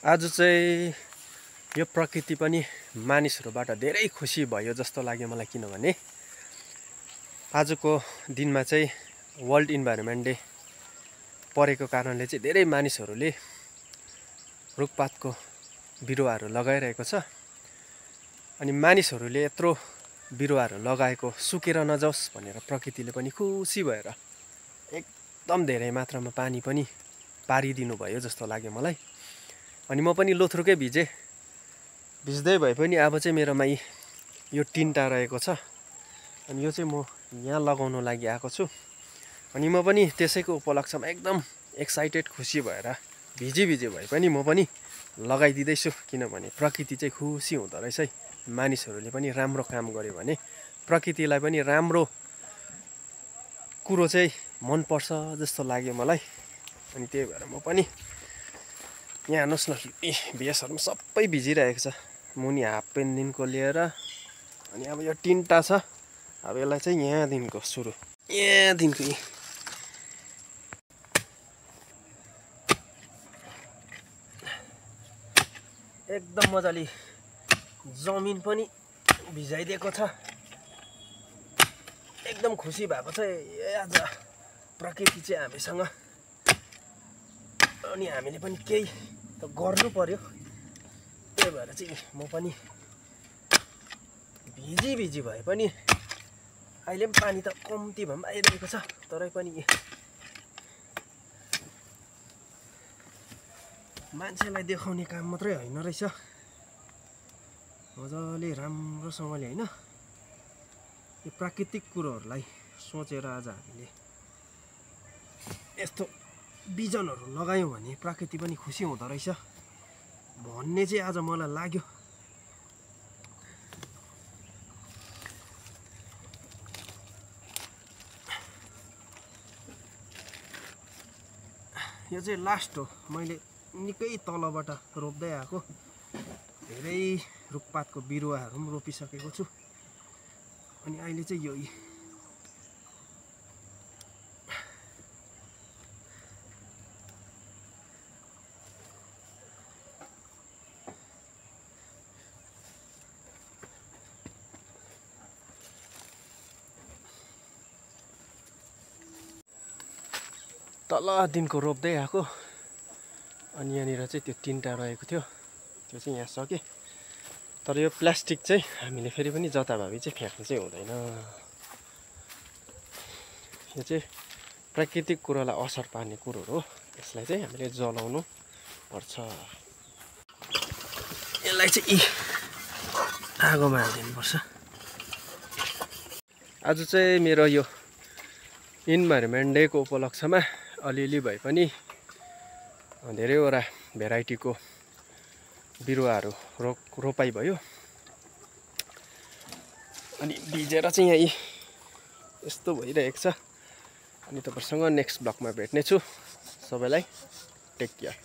आज चाहिँ यो प्रकृति पनि मानिसहरूबाट धेरै खुसी भयो जस्तो लाग्यो मलाई, किनभने आजको दिनमा चाहिँ वर्ल्ड इन्भाइरोमेन्ट डे परेको कारणले चाहिँ धेरै मानिसहरूले रुखपातको बिरुवाहरू लगाइरहेको छ। अनि मानिसहरूले यत्रो बिरुवाहरू लगाएको सुकेर नजाओस् भनेर प्रकृतिले पनि खुसी भएर एकदम धेरै मात्रामा पानी पनि पारिदिनु भयो जस्तो लाग्यो मलाई। अनि म पनि लोथ्रुकै भिज्दै भए पनि अब चाहिँ मेरोमा यो टिन्टा रहेको छ, अनि यो चाहिँ म यहाँ लगाउन लागि आएको छु। अनि म पनि त्यसैको उपलक्ष्यमा एकदम एक्साइटेड खुसी भएर भिजी भए पनि म पनि लगाइदिँदैछु, किनभने प्रकृति चाहिँ खुसी हुँदो रहेछ है। मानिसहरूले पनि राम्रो काम गर्यो भने प्रकृतिलाई पनि राम्रो कुरो चाहिँ मनपर्छ जस्तो लाग्यो मलाई। अनि त्यही भएर म पनि यहाँ हेर्नुहोस् न, भेषहरू सबै भिजिरहेको छ, मुनि हाफ पेनदेखिको लिएर। अनि अब यो टिन्टा छ, अब यसलाई चाहिँ यहाँदेखिको सुरु, यहाँदेखिको एकदम मजाले जमिन पनि भिजाइदिएको छ। एकदम खुसी भएको छ आज प्रकृति चाहिँ हामीसँग, अनि हामीले पनि केही त गर्नु पर्यो। त्यही भएर चाहिँ म पनि भिजी भए पनि अहिले पनि पानी त कम्ती भए पनि आइरहेको छ, तरै पनि मान्छेलाई देखाउने काम मात्रै होइन रहेछ, मजाले राम्रोसँगले होइन यो प्राकृतिक कुरोहरूलाई सोचेर आज हामीले यस्तो बिजनहरू लगायौँ भने प्रकृति पनि खुसी हुँदो रहेछ भन्ने चाहिँ आज मलाई लाग्यो। यो चाहिँ लास्ट हो, मैले निकै तलबाट रोप्दै आएको, धेरै रुखपातको बिरुवाहरू पनि रोपिसकेको छु। अनि अहिले चाहिँ यो तल दिनको रोप्दै आएको। अनि यहाँनिर चाहिँ त्यो टिन्टा रहेको थियो, त्यो चाहिँ यहाँ सके। तर यो प्लास्टिक चाहिँ हामीले फेरि पनि जताभावी चाहिँ फ्याँक्नु चाहिँ हुँदैन। यो चाहिँ प्राकृतिक कुरोलाई असर पार्ने कुरोहरू हो, यसलाई चाहिँ हामीले जलाउनु पर्छ। यसलाई चाहिँ आगोमा हालिदिनुपर्छ। आज चाहिँ मेरो यो इन्भाइरोमेन्ट डेको उपलक्ष्यमा अलिअलि भए पनि धेरैवटा भेराइटीको बिरुवाहरू रोपाइ भयो। अनि भिजेर चाहिँ यहाँ यस्तो भइरहेको छ। अनि तपाईँसँग नेक्स्ट ब्लगमा भेट्नेछु। सबैलाई टेक केयर।